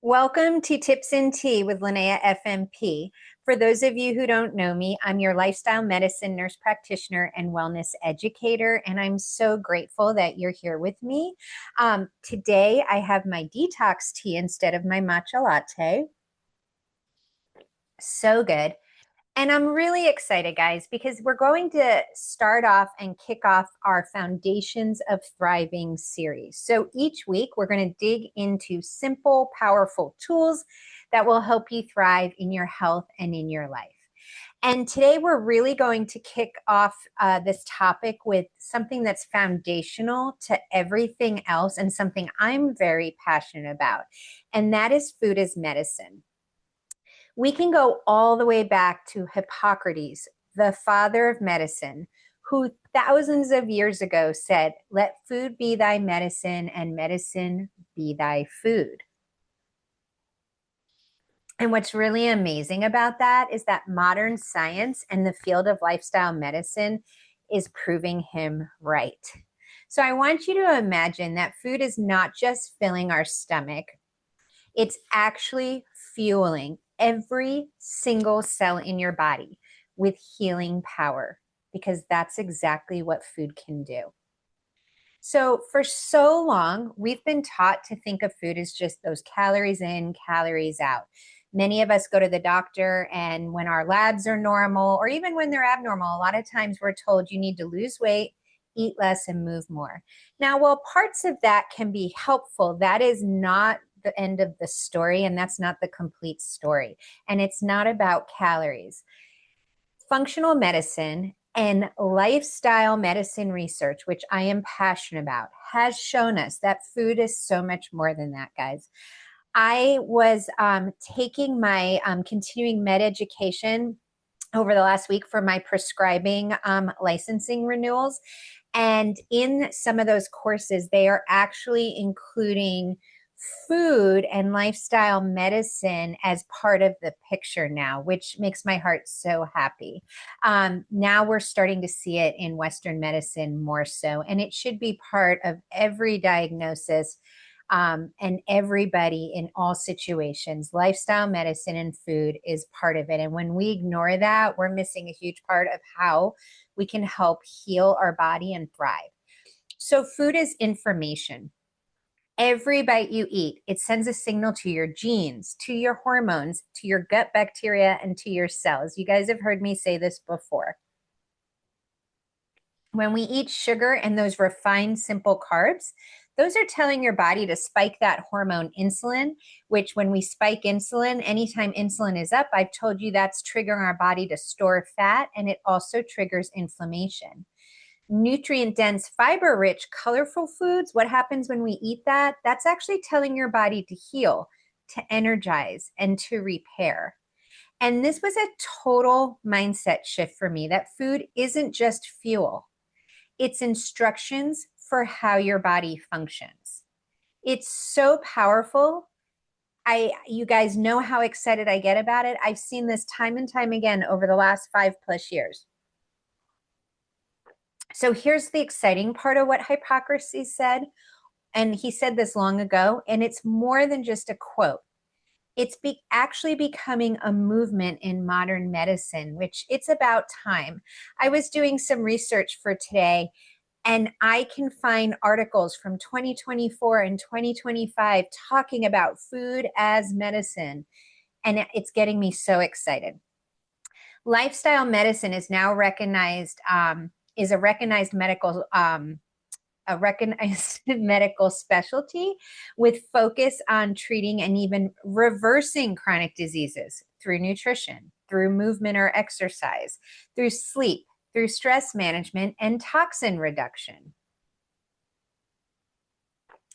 Welcome to Tips and Tea with Linnea FMP. For those of you who don't know me, I'm your lifestyle medicine nurse practitioner and wellness educator, and I'm so grateful that you're here with me. Today, I have my detox tea instead of my matcha latte. So good. And I'm really excited, guys, because we're going to start off and kick off our Foundations of Thriving series. So each week, we're going to dig into simple, powerful tools that will help you thrive in your health and in your life. And today, we're really going to kick off this topic with something that's foundational to everything else and something I'm very passionate about, and that is food as medicine. We can go all the way back to Hippocrates, the father of medicine, who thousands of years ago said, "Let food be thy medicine and medicine be thy food." And what's really amazing about that is that modern science and the field of lifestyle medicine is proving him right. So I want you to imagine that food is not just filling our stomach, it's actually fueling every single cell in your body with healing power, because that's exactly what food can do. So for so long, we've been taught to think of food as just those calories in, calories out. Many of us go to the doctor, and when our labs are normal, or even when they're abnormal, a lot of times we're told you need to lose weight, eat less, and move more. Now, while parts of that can be helpful, that is not the end of the story, and that's not the complete story. And it's not about calories. Functional medicine and lifestyle medicine research, which I am passionate about, has shown us that food is so much more than that, guys. I was taking my continuing med education over the last week for my prescribing licensing renewals. And in some of those courses, they are actually including food and lifestyle medicine as part of the picture now, which makes my heart so happy. Now we're starting to see it in Western medicine more so, and it should be part of every diagnosis and everybody in all situations. Lifestyle medicine and food is part of it. And when we ignore that, we're missing a huge part of how we can help heal our body and thrive. So food is information. Every bite you eat, it sends a signal to your genes, to your hormones, to your gut bacteria, and to your cells. You guys have heard me say this before. When we eat sugar and those refined, simple carbs, those are telling your body to spike that hormone insulin, which when we spike insulin, anytime insulin is up, I've told you that's triggering our body to store fat, and it also triggers inflammation. Nutrient-dense, fiber-rich, colorful foods, what happens when we eat that? That's actually telling your body to heal, to energize, and to repair. And this was a total mindset shift for me, that food isn't just fuel. It's instructions for how your body functions. It's so powerful. You guys know how excited I get about it. I've seen this time and time again over the last 5+ years. So here's the exciting part of what Hippocrates said. And he said this long ago, and it's more than just a quote. It's actually becoming a movement in modern medicine, which it's about time. I was doing some research for today, and I can find articles from 2024 and 2025 talking about food as medicine. And it's getting me so excited. Lifestyle medicine is now recognized, is a recognized medical specialty with focus on treating and even reversing chronic diseases through nutrition, through movement or exercise, through sleep, through stress management, and toxin reduction.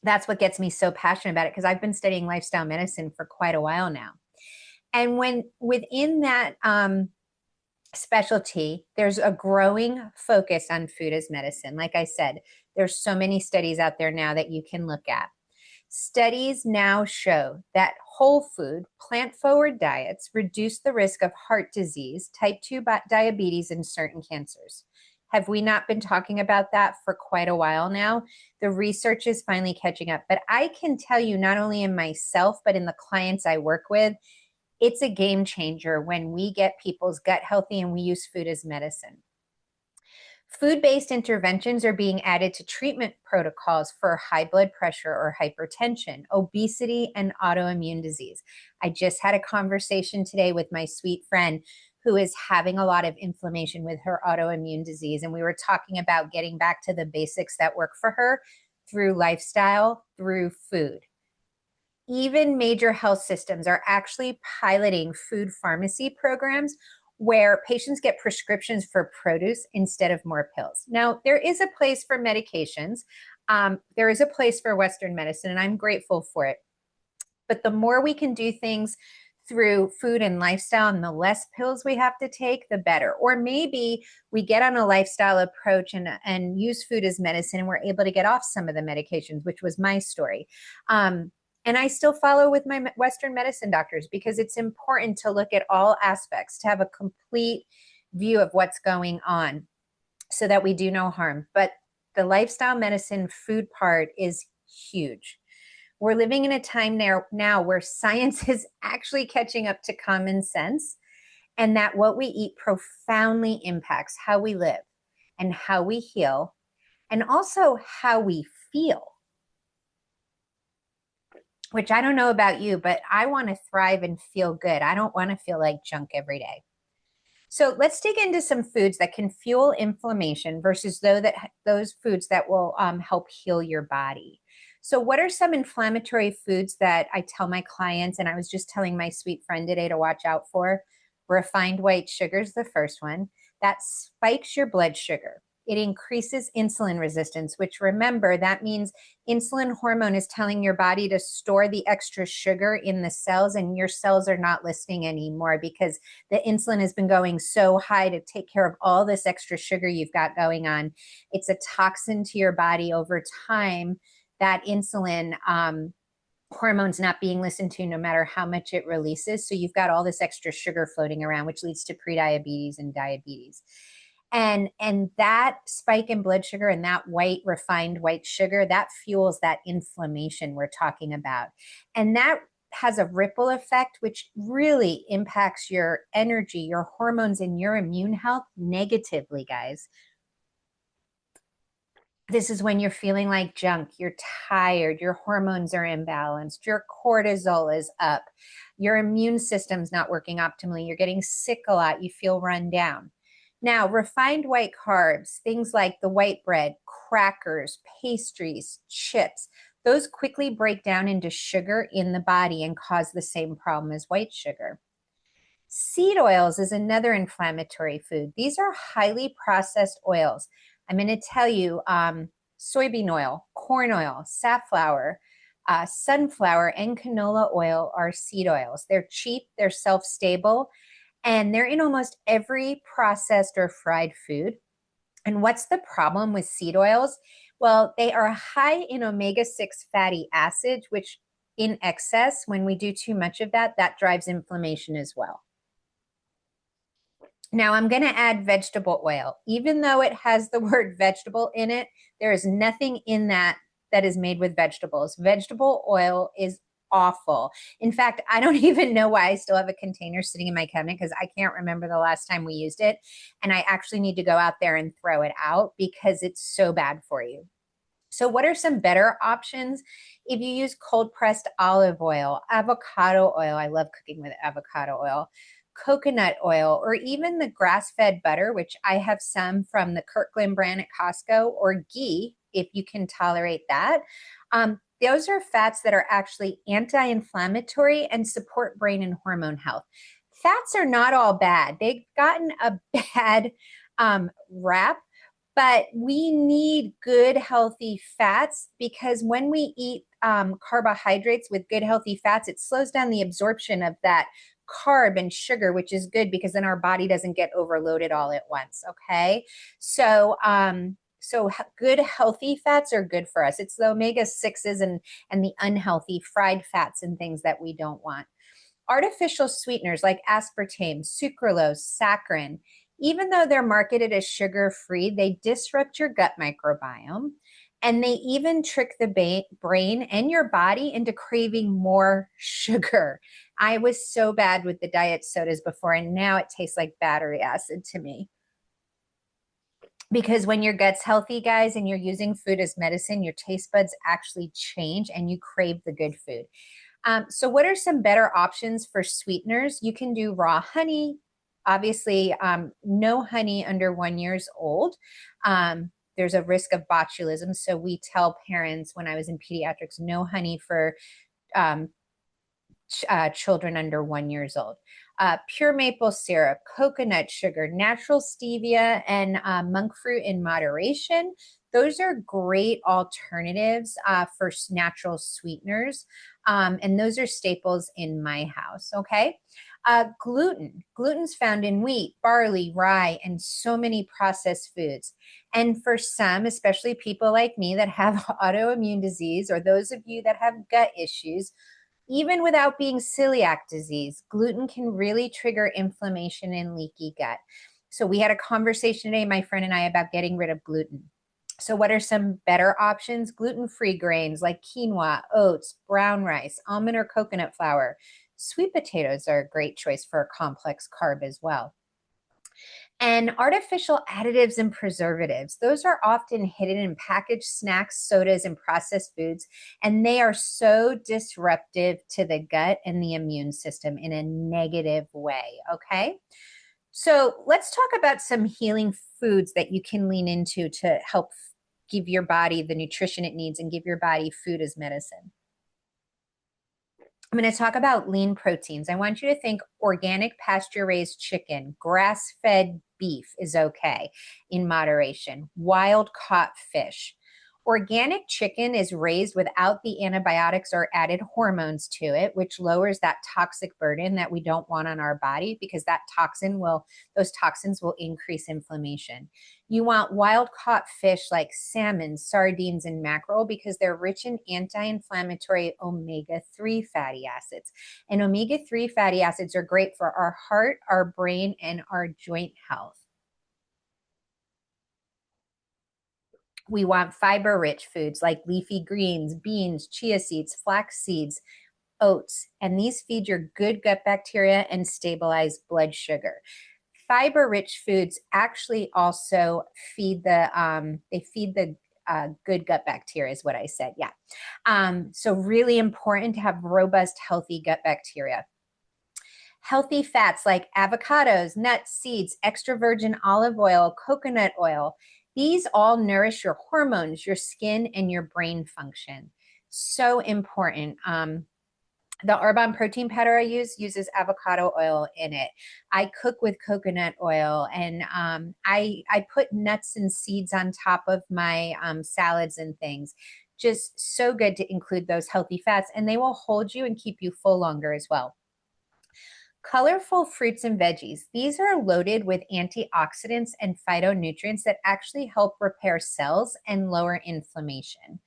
That's what gets me so passionate about it, because I've been studying lifestyle medicine for quite a while now. And within that specialty, there's a growing focus on food as medicine. Like I said, there's so many studies out there now that you can look at. Studies now show that whole food, plant-forward diets reduce the risk of heart disease, type 2 diabetes, and certain cancers. Have we not been talking about that for quite a while now? The research is finally catching up. But I can tell you, not only in myself, but in the clients I work with, it's a game changer when we get people's gut healthy and we use food as medicine. Food-based interventions are being added to treatment protocols for high blood pressure or hypertension, obesity, and autoimmune disease. I just had a conversation today with my sweet friend who is having a lot of inflammation with her autoimmune disease. And we were talking about getting back to the basics that work for her through lifestyle, through food. Even major health systems are actually piloting food pharmacy programs where patients get prescriptions for produce instead of more pills. Now, there is a place for medications. There is a place for Western medicine, and I'm grateful for it. But the more we can do things through food and lifestyle and the less pills we have to take, the better. Or maybe we get on a lifestyle approach and use food as medicine and we're able to get off some of the medications, which was my story. And I still follow with my Western medicine doctors because it's important to look at all aspects, to have a complete view of what's going on so that we do no harm. But the lifestyle medicine food part is huge. We're living in a time now where science is actually catching up to common sense, and that what we eat profoundly impacts how we live and how we heal and also how we feel. Which I don't know about you, but I want to thrive and feel good. I don't want to feel like junk every day. So let's dig into some foods that can fuel inflammation versus those foods that will help heal your body. So what are some inflammatory foods that I tell my clients, and I was just telling my sweet friend today to watch out for? Refined white sugar is the first one. That spikes your blood sugar. It increases insulin resistance, which, remember, that means insulin hormone is telling your body to store the extra sugar in the cells, and your cells are not listening anymore because the insulin has been going so high to take care of all this extra sugar you've got going on. It's a toxin to your body over time. That insulin hormone's not being listened to no matter how much it releases. So you've got all this extra sugar floating around, which leads to prediabetes and diabetes. And that spike in blood sugar and that refined white sugar, that fuels that inflammation we're talking about. And that has a ripple effect, which really impacts your energy, your hormones, and your immune health negatively, guys. This is when you're feeling like junk, you're tired, your hormones are imbalanced, your cortisol is up, your immune system's not working optimally, you're getting sick a lot, you feel run down. Now, refined white carbs, things like the white bread, crackers, pastries, chips, those quickly break down into sugar in the body and cause the same problem as white sugar. Seed oils is another inflammatory food. These are highly processed oils. I'm going to tell you soybean oil, corn oil, safflower, sunflower, and canola oil are seed oils. They're cheap, they're self-stable, and they're in almost every processed or fried food. And what's the problem with seed oils? Well, they are high in omega-6 fatty acids, which in excess, when we do too much of that, that drives inflammation as well. Now I'm going to add vegetable oil. Even though it has the word vegetable in it, there is nothing in that is made with vegetables. Vegetable oil is awful. In fact, I don't even know why I still have a container sitting in my cabinet because I can't remember the last time we used it. And I actually need to go out there and throw it out because it's so bad for you. So what are some better options? If you use cold pressed olive oil, avocado oil, I love cooking with avocado oil, coconut oil, or even the grass-fed butter, which I have some from the Kirkland brand at Costco, or ghee, if you can tolerate that. Those are fats that are actually anti-inflammatory and support brain and hormone health. Fats are not all bad. They've gotten a bad rap, but we need good, healthy fats because when we eat carbohydrates with good, healthy fats, it slows down the absorption of that carb and sugar, which is good because then our body doesn't get overloaded all at once. Okay. So good healthy fats are good for us. It's the omega-6s and the unhealthy fried fats and things that we don't want. Artificial sweeteners like aspartame, sucralose, saccharin, Even though they're marketed as sugar-free, they disrupt your gut microbiome, and they even trick the brain and your body into craving more sugar. I was so bad with the diet sodas before, and now it tastes like battery acid to me. Because when your gut's healthy, guys, and you're using food as medicine, your taste buds actually change and you crave the good food. So what are some better options for sweeteners? You can do raw honey. Obviously, no honey under 1 year old. There's a risk of botulism. So we tell parents when I was in pediatrics, no honey for um, children under 1 year old. Pure maple syrup, coconut sugar, natural stevia, and monk fruit in moderation. Those are great alternatives for natural sweeteners. And those are staples in my house. Okay. Gluten. Gluten's found in wheat, barley, rye, and so many processed foods. And for some, especially people like me that have autoimmune disease, or those of you that have gut issues, even without being celiac disease, gluten can really trigger inflammation and leaky gut. So we had a conversation today, my friend and I, about getting rid of gluten. So what are some better options? Gluten-free grains like quinoa, oats, brown rice, almond or coconut flour. Sweet potatoes are a great choice for a complex carb as well. And artificial additives and preservatives, those are often hidden in packaged snacks, sodas, and processed foods, and they are so disruptive to the gut and the immune system in a negative way, okay? So let's talk about some healing foods that you can lean into to help give your body the nutrition it needs and give your body food as medicine. I'm going to talk about lean proteins. I want you to think organic pasture-raised chicken, grass-fed beef is okay in moderation, wild-caught fish. Organic chicken is raised without the antibiotics or added hormones to it, which lowers that toxic burden that we don't want on our body, because those toxins will increase inflammation. You want wild-caught fish like salmon, sardines, and mackerel because they're rich in anti-inflammatory omega-3 fatty acids. And omega-3 fatty acids are great for our heart, our brain, and our joint health. We want fiber-rich foods like leafy greens, beans, chia seeds, flax seeds, oats, and these feed your good gut bacteria and stabilize blood sugar. Fiber-rich foods actually also feed the good gut bacteria is what I said. Yeah. So really important to have robust, healthy gut bacteria. Healthy fats like avocados, nuts, seeds, extra virgin olive oil, coconut oil. These all nourish your hormones, your skin, and your brain function. So important. The Arbonne protein powder I use uses avocado oil in it. I cook with coconut oil, and I put nuts and seeds on top of my salads and things. Just so good to include those healthy fats, and they will hold you and keep you full longer as well. Colorful fruits and veggies. These are loaded with antioxidants and phytonutrients that actually help repair cells and lower inflammation.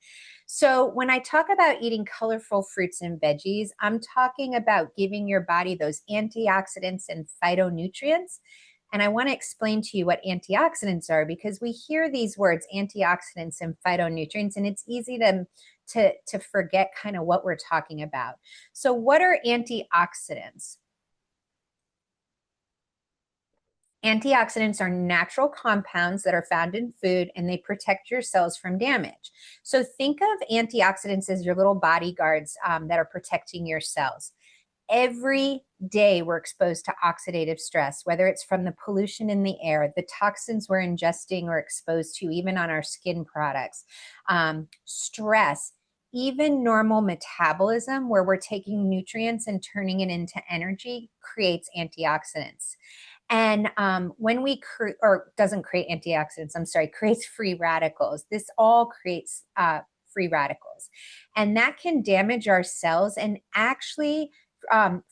So when I talk about eating colorful fruits and veggies, I'm talking about giving your body those antioxidants and phytonutrients. And I want to explain to you what antioxidants are, because we hear these words, antioxidants and phytonutrients, and it's easy to forget kind of what we're talking about. So what are antioxidants? Antioxidants are natural compounds that are found in food, and they protect your cells from damage. So think of antioxidants as your little bodyguards that are protecting your cells. Every day we're exposed to oxidative stress, whether it's from the pollution in the air, the toxins we're ingesting or exposed to, even on our skin products, stress, even normal metabolism where we're taking nutrients and turning it into energy creates antioxidants. And when we doesn't create antioxidants, I'm sorry, creates free radicals. This all creates free radicals. And that can damage our cells, and actually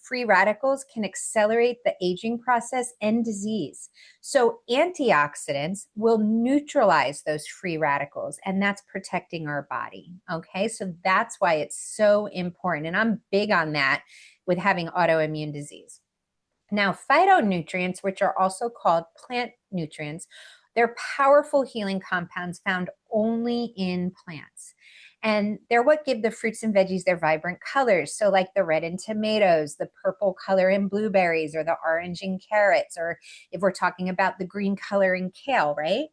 free radicals can accelerate the aging process and disease. So antioxidants will neutralize those free radicals, and that's protecting our body. Okay, so that's why it's so important. And I'm big on that with having autoimmune disease. Now, phytonutrients, which are also called plant nutrients, they're powerful healing compounds found only in plants. And they're what give the fruits and veggies their vibrant colors. So, like the red in tomatoes, the purple color in blueberries, or the orange in carrots, or if we're talking about the green color in kale, right?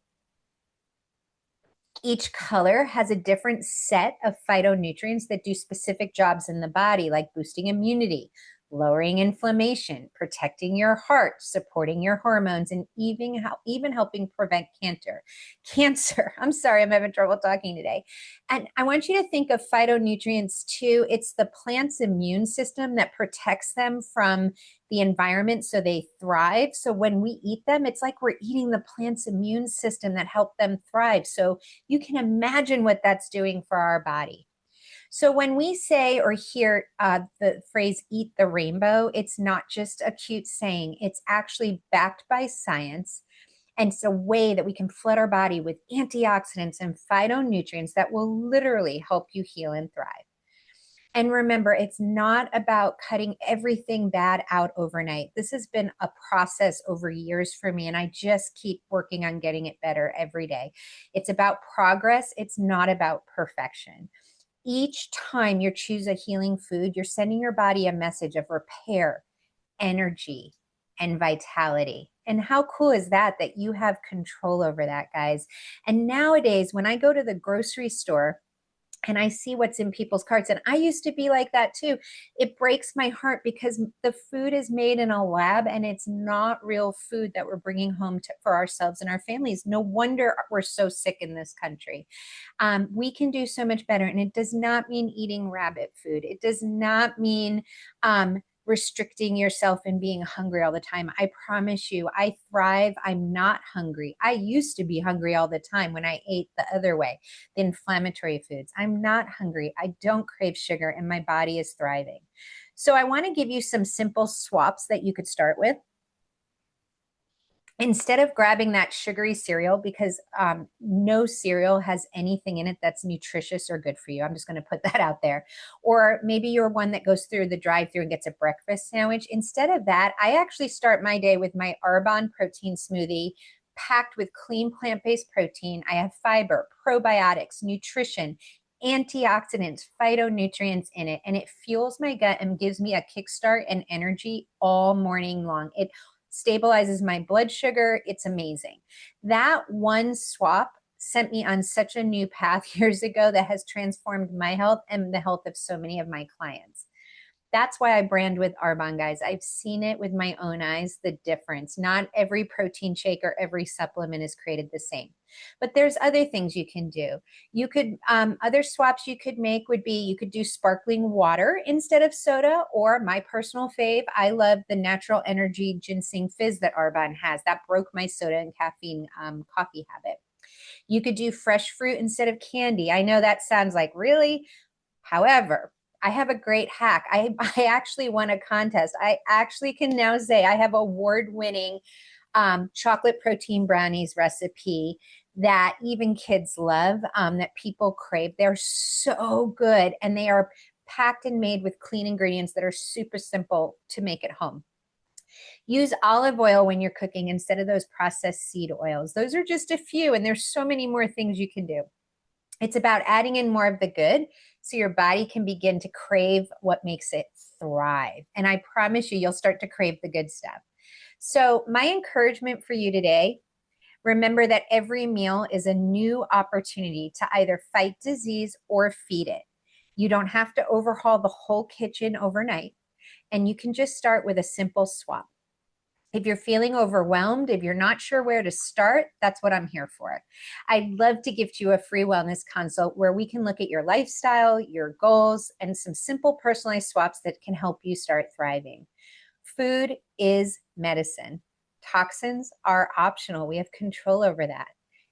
Each color has a different set of phytonutrients that do specific jobs in the body, like boosting immunity, lowering inflammation, protecting your heart, supporting your hormones, and even helping prevent cancer. Cancer. I'm sorry, I'm having trouble talking today. And I want you to think of phytonutrients too. It's the plant's immune system that protects them from the environment so they thrive. So when we eat them, it's like we're eating the plant's immune system that helped them thrive. So you can imagine what that's doing for our body. So when we say or hear the phrase eat the rainbow, it's not just a cute saying, it's actually backed by science. And it's a way that we can flood our body with antioxidants and phytonutrients that will literally help you heal and thrive. And remember, it's not about cutting everything bad out overnight. This has been a process over years for me, and I just keep working on getting it better every day. It's about progress, it's not about perfection. Each time you choose a healing food, you're sending your body a message of repair, energy, and vitality. And how cool is that, that you have control over that, guys? And nowadays, when I go to the grocery store, and I see what's in people's carts. And I used to be like that too. It breaks my heart because the food is made in a lab and it's not real food that we're bringing home for ourselves and our families. No wonder we're so sick in this country. We can do so much better. And it does not mean eating rabbit food. It does not mean restricting yourself and being hungry all the time. I promise you, I thrive. I'm not hungry. I used to be hungry all the time when I ate the other way, the inflammatory foods. I'm not hungry. I don't crave sugar and my body is thriving. So I want to give you some simple swaps that you could start with. Instead of grabbing that sugary cereal, because no cereal has anything in it that's nutritious or good for you. I'm just going to put that out there. Or maybe you're one that goes through the drive-through and gets a breakfast sandwich. Instead of that, I actually start my day with my Arbonne protein smoothie packed with clean plant-based protein. I have fiber, probiotics, nutrition, antioxidants, phytonutrients in it, and it fuels my gut and gives me a kickstart and energy all morning long. It stabilizes my blood sugar. It's amazing. That one swap sent me on such a new path years ago that has transformed my health and the health of so many of my clients. That's why I brand with Arbonne, guys. I've seen it with my own eyes, the difference. Not every protein shake or every supplement is created the same. But there's other things you can do. You could, other swaps you could make would be you could do sparkling water instead of soda, or my personal fave, I love the natural energy ginseng fizz that Arbonne has. That broke my soda and caffeine coffee habit. You could do fresh fruit instead of candy. I know that sounds like really. However, I have a great hack. I actually won a contest. I actually can now say I have award-winning chocolate protein brownies recipe that even kids love, that people crave. They're so good, and they are packed and made with clean ingredients that are super simple to make at home. Use olive oil when you're cooking instead of those processed seed oils. Those are just a few, and there's so many more things you can do. It's about adding in more of the good so your body can begin to crave what makes it thrive. And I promise you, you'll start to crave the good stuff. So my encouragement for you today, remember that every meal is a new opportunity to either fight disease or feed it. You don't have to overhaul the whole kitchen overnight, and you can just start with a simple swap. If you're feeling overwhelmed, if you're not sure where to start, that's what I'm here for. I'd love to gift you a free wellness consult where we can look at your lifestyle, your goals, and some simple personalized swaps that can help you start thriving. Food is medicine. Toxins are optional. We have control over that.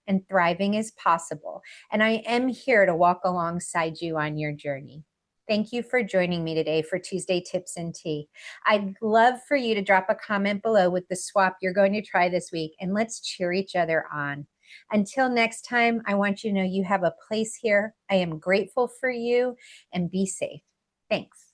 And thriving is possible. And I am here to walk alongside you on your journey. Thank you for joining me today for Tuesday Tips and Tea. I'd love for you to drop a comment below with the swap you're going to try this week, and let's cheer each other on. Until next time, I want you to know you have a place here. I am grateful for you, and be safe. Thanks.